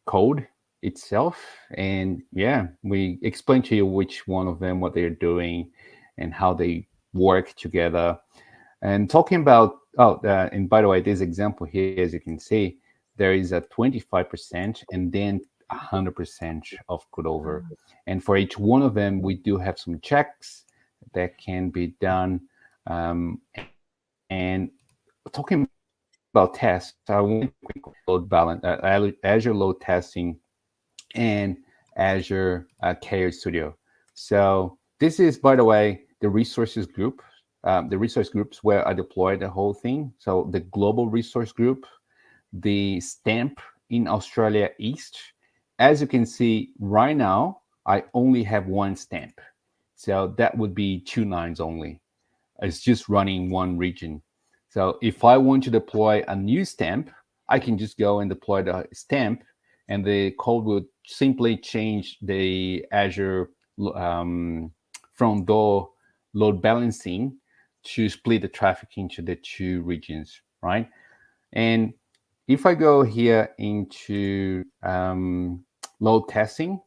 code itself. And yeah, we explain to you which one of them, what they're doing and how they work together. And talking about, and by the way, this example here, as you can see, there is a 25% and then 100% of cutover. And for each one of them, we do have some checks that can be done. And talking about tests, I want to quick load balance, Azure load testing and Azure Chaos Studio. So this is, by the way, the resources group, the resource groups where I deploy the whole thing. So the global resource group, the stamp in Australia East. As you can see right now, I only have one stamp. So that would be 2 nines only. It's just running one region. So if I want to deploy a new stamp, I can just go and deploy the stamp, and the code will simply change the Azure front door load balancing to split the traffic into the two regions, right? And if I go here into load testing,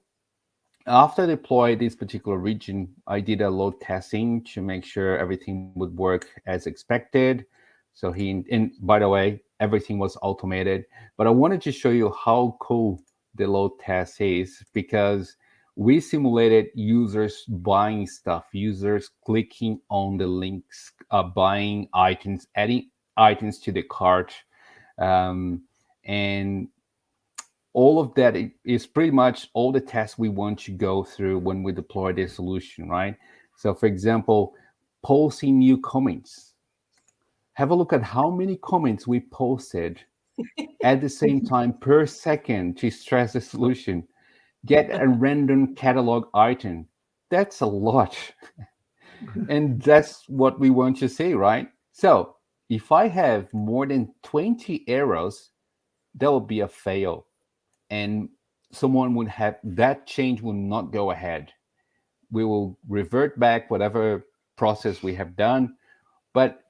after I deployed this particular region, I did a load testing to make sure everything would work as expected. So and by the way, everything was automated. But I wanted to show you how cool the load test is, because we simulated users buying stuff, users clicking on the links, buying items, adding items to the cart, and all of that is pretty much all the tests we want to go through when we deploy this solution, right? So for example, posting new comments. Have a look at how many comments we posted at the same time per second to stress the solution. Get a random catalog item. That's a lot. And that's what we want to see, right? So if I have more than 20 errors, that will be a fail. And someone would have that change will not go ahead. We will revert back whatever process we have done, but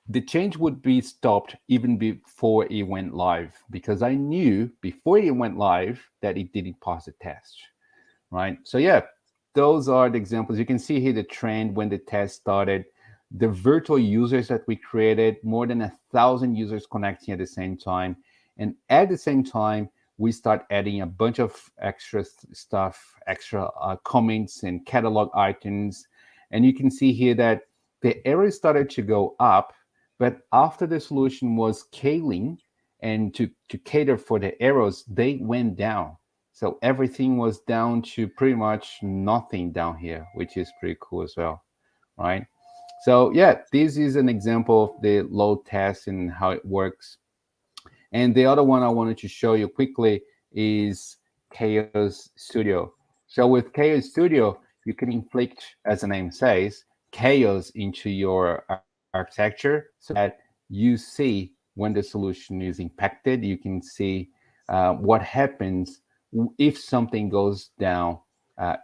the change would be stopped even before it went live, because I knew before it went live that it didn't pass the test, right? So yeah, those are the examples. You can see here the trend when the test started, the virtual users that we created, more than 1,000 users connecting at the same time. And at the same time, we start adding a bunch of extra stuff, extra comments and catalog items. And you can see here that the errors started to go up, but after the solution was scaling and to cater for the errors, they went down. So everything was down to pretty much nothing down here, which is pretty cool as well, right? So yeah, this is an example of the load test and how it works. And the other one I wanted to show you quickly is Chaos Studio. So with Chaos Studio, you can inflict, as the name says, chaos into your architecture so that you see when the solution is impacted. You can see what happens if something goes down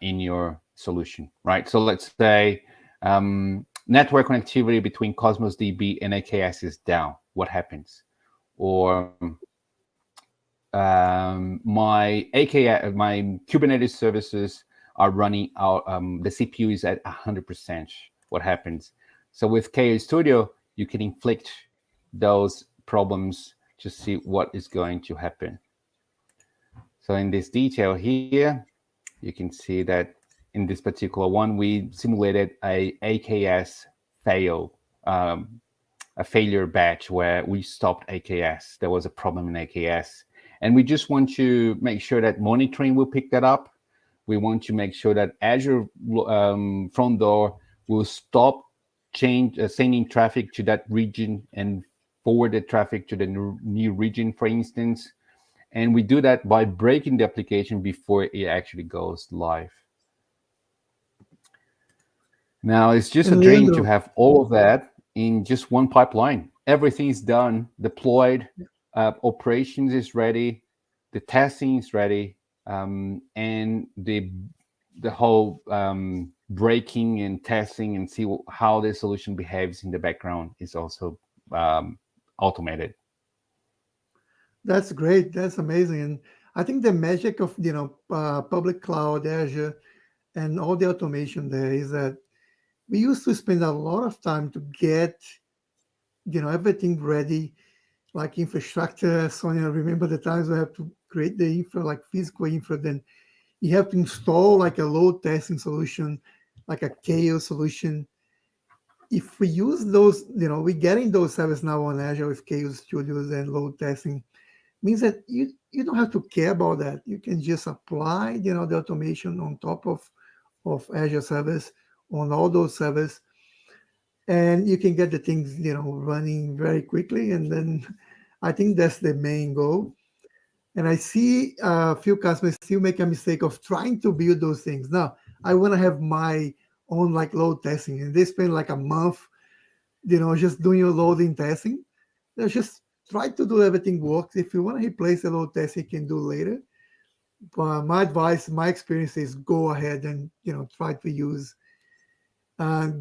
in your solution, right? So let's say network connectivity between Cosmos DB and AKS is down. What happens? Or my Kubernetes services are running out. The CPU is at 100%. What happens? So with Chaos Studio, you can inflict those problems to see what is going to happen. So in this detail here, you can see that in this particular one, we simulated a AKS fail. A failure batch where we stopped AKS. There was a problem in AKS. And we just want to make sure that monitoring will pick that up. We want to make sure that Azure front door will stop sending traffic to that region and forward the traffic to the new region, for instance. And we do that by breaking the application before it actually goes live. Now, it's just a dream to have all of that in just one pipeline. Everything's done, deployed, operations is ready, the testing is ready, and the whole breaking and testing and see how the solution behaves in the background is also automated. That's great. That's amazing. And I think the magic of public cloud, Azure, and all the automation there is that we used to spend a lot of time to get everything ready, like infrastructure. Sonia, remember the times we have to create the infra, like physical infra, then you have to install like a load testing solution, like a chaos solution. If we use those, we're getting those services now on Azure with Chaos Studios and load testing, means that you don't have to care about that. You can just apply, the automation on top of Azure service on all those servers, and you can get the things, running very quickly. And then I think that's the main goal. And I see a few customers still make a mistake of trying to build those things. Now, I want to have my own like load testing, and they spend like a month, just doing your loading testing. Just try to do everything works. If you want to replace the load test, you can do later. But my advice, my experience is go ahead and try to use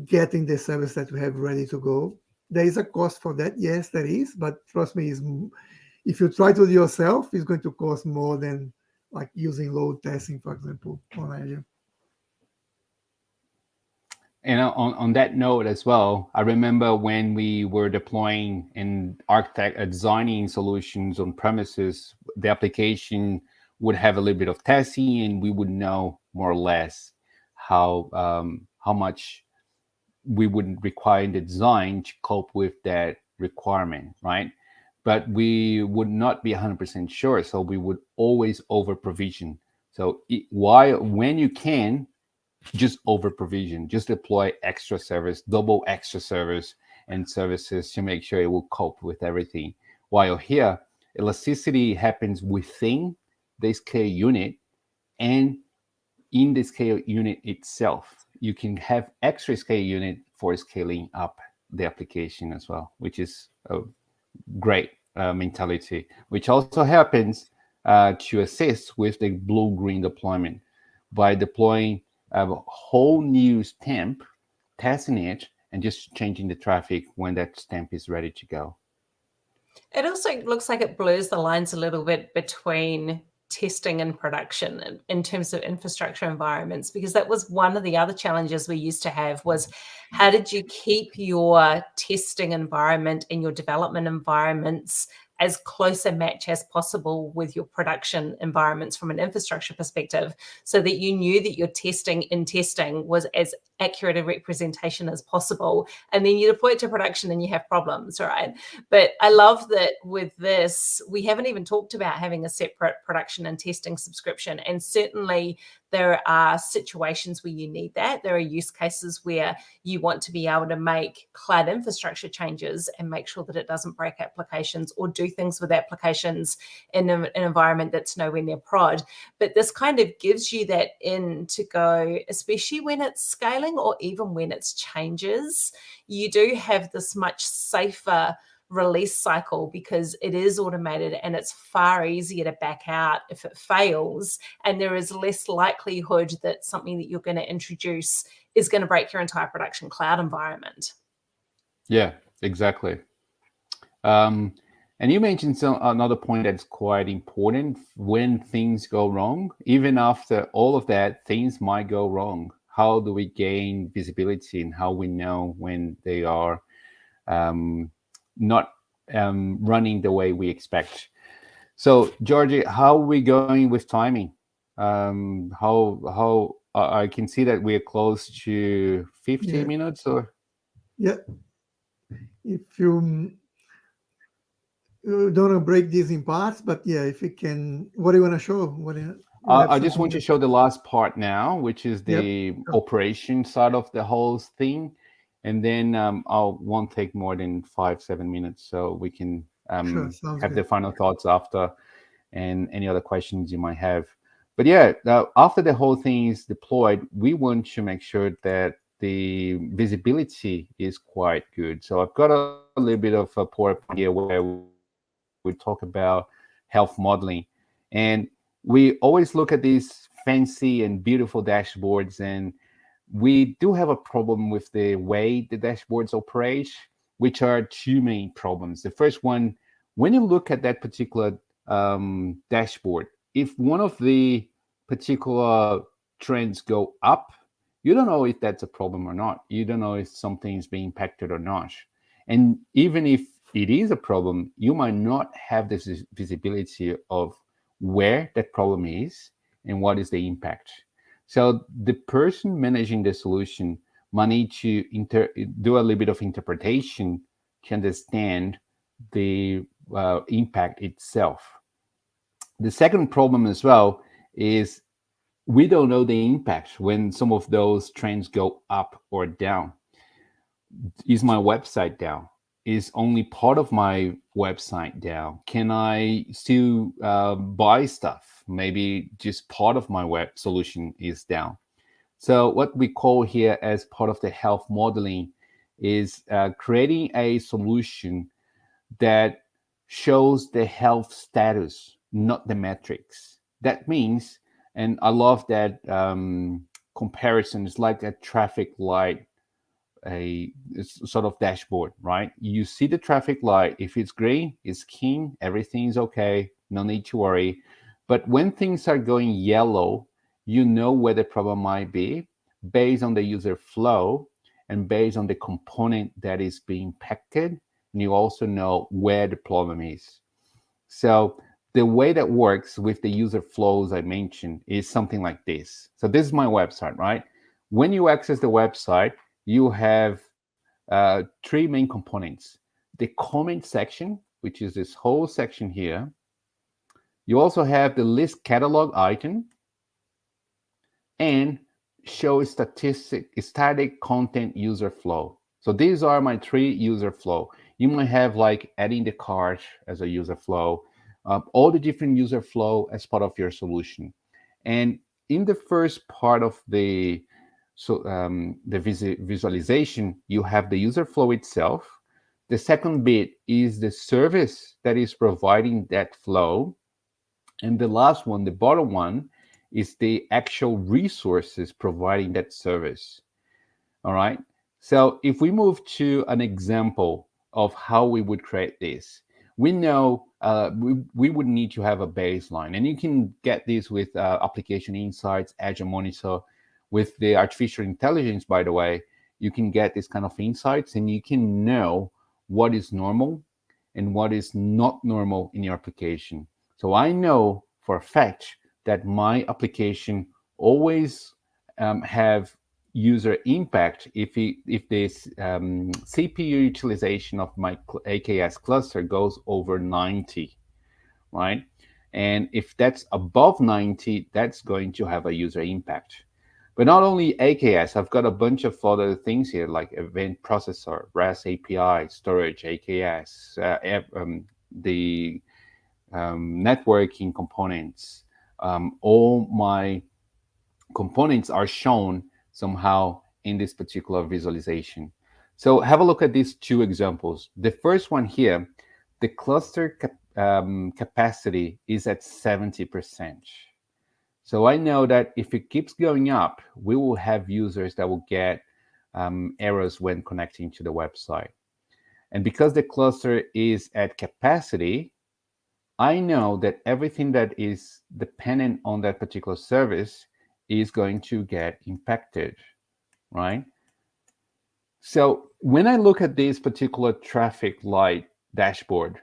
getting the service that we have ready to go. There is a cost for that, yes, there is, but trust me, if you try to do it yourself, it's going to cost more than like using load testing, for example, on Azure. And on that note as well, I remember when we were deploying and designing solutions on premises, the application would have a little bit of testing, and we would know more or less how much we would require in the design to cope with that requirement, right? But we would not be 100% sure, so we would always over provision. So when you can, just over provision, just deploy extra service, double extra service and services to make sure it will cope with everything. While here, elasticity happens within the scale unit and in the scale unit itself. You can have extra scale unit for scaling up the application as well, which is a great mentality, which also happens to assist with the blue-green deployment by deploying a whole new stamp, testing it, and just changing the traffic when that stamp is ready to go. It also looks like it blurs the lines a little bit between testing and production in terms of infrastructure environments, because that was one of the other challenges we used to have was how did you keep your testing environment and your development environments as close a match as possible with your production environments from an infrastructure perspective, so that you knew that your testing was as accurate a representation as possible. And then you deploy it to production and you have problems, right? But I love that with this, we haven't even talked about having a separate production and testing subscription. And certainly there are situations where you need that. There are use cases where you want to be able to make cloud infrastructure changes and make sure that it doesn't break applications or do things with applications in an environment that's nowhere near prod. But this kind of gives you that in to go, especially when it's scaling or even when it's changes, you do have this much safer release cycle because it is automated and it's far easier to back out if it fails, and there is less likelihood that something that you're going to introduce is going to break your entire production cloud environment. Yeah, exactly. And you mentioned another point that's quite important. When things go wrong, even after all of that, things might go wrong. How do we gain visibility and how we know when they are not running the way we expect? So, Georgie, how are we going with timing? How I can see that we're close to 50 minutes, or yeah. If you don't want to break these in parts, but yeah, if you can, what do you want to show? I just want to show the last part now, which is the operation side of the whole thing, and then I won't take more than 5-7 minutes, so we can have the final thoughts after, and any other questions you might have. But yeah, after the whole thing is deployed, we want to make sure that the visibility is quite good. So I've got a little bit of a PowerPoint here where we talk about health modeling, and we always look at these fancy and beautiful dashboards, and we do have a problem with the way the dashboards operate, which are two main problems. The first one, when you look at that particular dashboard, if one of the particular trends go up, you don't know if that's a problem or not. You don't know if something is being impacted or not. And even if it is a problem, you might not have this visibility of where that problem is and what is the impact. So the person managing the solution might need to do a little bit of interpretation to understand the impact itself. The second problem as well is we don't know the impact when some of those trends go up or down. Is my website down? Is only part of my website down? Can I still buy stuff? Maybe just part of my web solution is down. So what we call here as part of the health modeling is creating a solution that shows the health status, not the metrics. That means, and I love that comparison, it's like a traffic light, it's sort of dashboard, right? You see the traffic light. If it's green, it's keen, everything is okay, no need to worry. But when things are going yellow, you know where the problem might be based on the user flow and based on the component that is being impacted. And you also know where the problem is. So the way that works with the user flows I mentioned is something like this. So this is my website, right? When you access the website, you have three main components. The comment section, which is this whole section here. You also have the list catalog item and show static content user flow. So these are my three user flow. You might have like adding the cart as a user flow, all the different user flow as part of your solution. And in the first part of the visualization, you have the user flow itself. The second bit is the service that is providing that flow. And the last one, the bottom one, is the actual resources providing that service. All right. So if we move to an example of how we would create this, we know we would need to have a baseline. And you can get this with application insights, Azure Monitor. With the artificial intelligence, by the way, you can get this kind of insights and you can know what is normal and what is not normal in your application. So I know for a fact that my application always have user impact if the CPU utilization of my AKS cluster goes over 90, right? And if that's above 90, that's going to have a user impact. But not only AKS, I've got a bunch of other things here like event processor, REST API, storage, AKS, the networking components. All my components are shown somehow in this particular visualization. So have a look at these two examples. The first one here, the cluster capacity is at 70%. So I know that if it keeps going up, we will have users that will get errors when connecting to the website. And because the cluster is at capacity, I know that everything that is dependent on that particular service is going to get impacted, right? So when I look at this particular traffic light dashboard,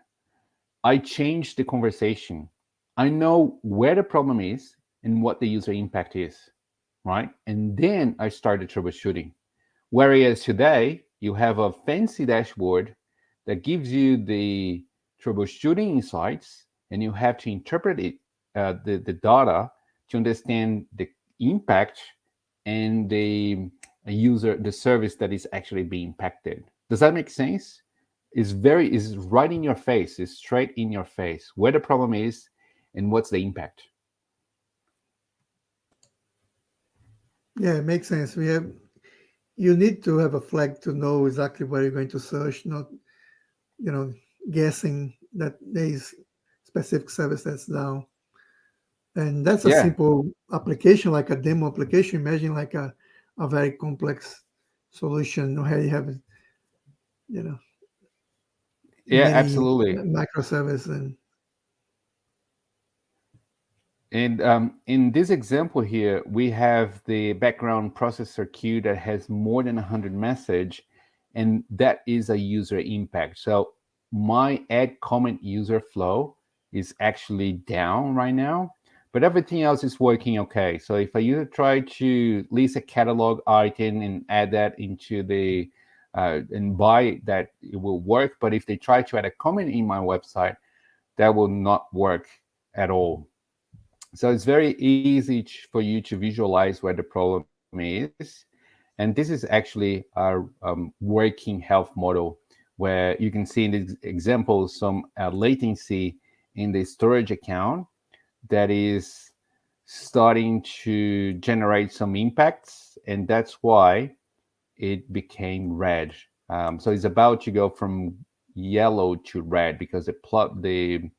I change the conversation. I know where the problem is and what the user impact is, right? And then I start the troubleshooting. Whereas today, you have a fancy dashboard that gives you the troubleshooting insights, and you have to interpret it, the data to understand the impact and the service that is actually being impacted. Does that make sense? Is right in your face, is straight in your face where the problem is and what's the impact. Yeah, it makes sense. You need to have a flag to know exactly where you're going to search, not guessing that there is specific service that's down. And that's a simple application, like a demo application. Imagine like a very complex solution where you have absolutely microservice and in this example here, we have the background processor queue that has more than 100 message, and that is a user impact. So my add comment user flow is actually down right now, but everything else is working okay. So if a user try to list a catalog item and add that into the and buy that, it will work. But if they try to add a comment in my website, that will not work at all. So it's very easy for you to visualize where the problem is. And this is actually our working health model, where you can see in this example some latency in the storage account that is starting to generate some impacts. And that's why it became red. So it's about to go from yellow to red because the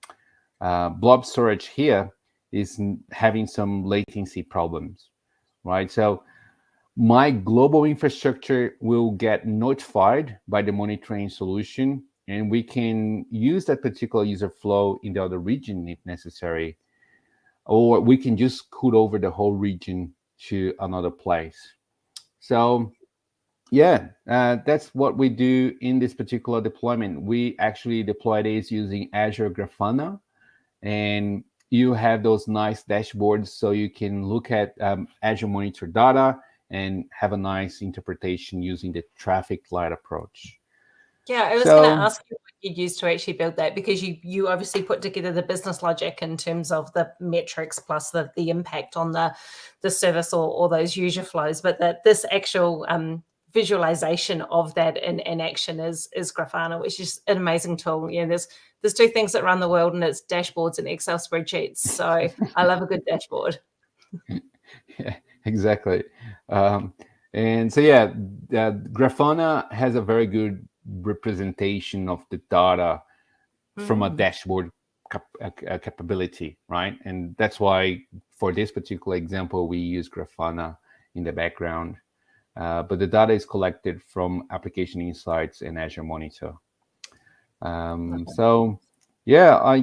blob storage here is having some latency problems, right? So my global infrastructure will get notified by the monitoring solution, and we can use that particular user flow in the other region if necessary, or we can just scoot over the whole region to another place. So yeah, that's what we do in this particular deployment. We actually deploy this using Azure Grafana, and you have those nice dashboards so you can look at Azure Monitor data and have a nice interpretation using the traffic light approach. Yeah, I was going to ask you what you used to actually build that, because you obviously put together the business logic in terms of the metrics plus the impact on the service or those user flows, but that this actual visualization of that in action is Grafana, which is an amazing tool. You know, there's two things that run the world, and it's dashboards and Excel spreadsheets. So I love a good dashboard. Yeah, exactly. And so yeah, Grafana has a very good representation of the data from a dashboard capability, right? And that's why for this particular example, we use Grafana in the background. But the data is collected from application insights and Azure Monitor. So yeah,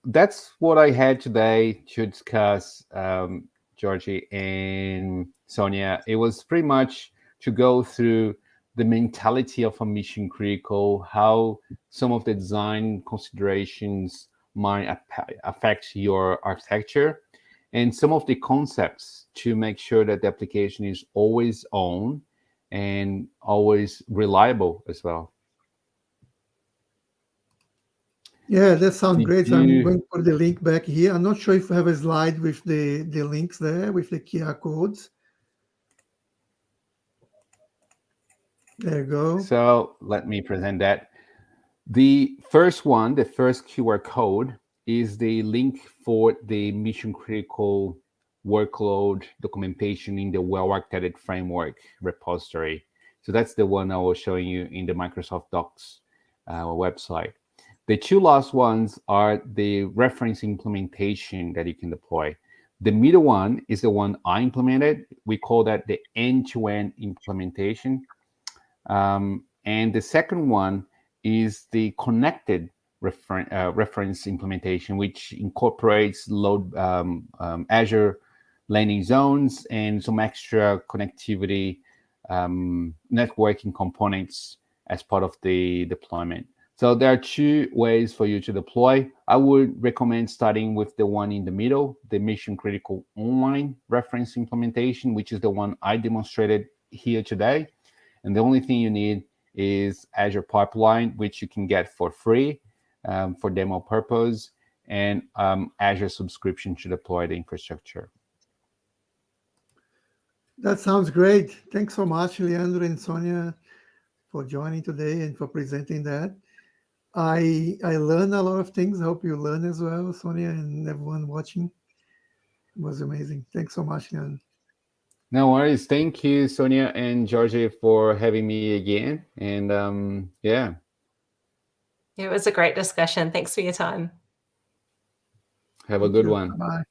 that's what I had today to discuss, Jorge and Sonia. It was pretty much to go through the mentality of a mission critical, how some of the design considerations might affect your architecture, and some of the concepts to make sure that the application is always on and always reliable as well. Yeah, that sounds great. So I'm going to put the link back here. I'm not sure if we have a slide with the links there, with the QR codes. There you go. So let me present that. The first one, the first QR code, is the link for the mission critical workload documentation in the well-architected framework repository. So that's the one I was showing you in the Microsoft Docs website. The two last ones are the reference implementation that you can deploy. The middle one is the one I implemented. We call that the end-to-end implementation. And the second one is the connected reference implementation, which incorporates Azure landing zones and some extra connectivity networking components as part of the deployment. So there are two ways for you to deploy. I would recommend starting with the one in the middle, the mission critical online reference implementation, which is the one I demonstrated here today. And the only thing you need is Azure Pipeline, which you can get for free for demo purpose, and Azure subscription to deploy the infrastructure. That sounds great. Thanks so much, Leandro and Sonia, for joining today and for presenting that. I learned a lot of things. I hope you learn as well, Sonia, and everyone watching. It was amazing. Thanks so much, Leandro. No worries. Thank you, Sonia and Jorge, for having me again. And yeah. It was a great discussion. Thanks for your time. Have a good one. Bye.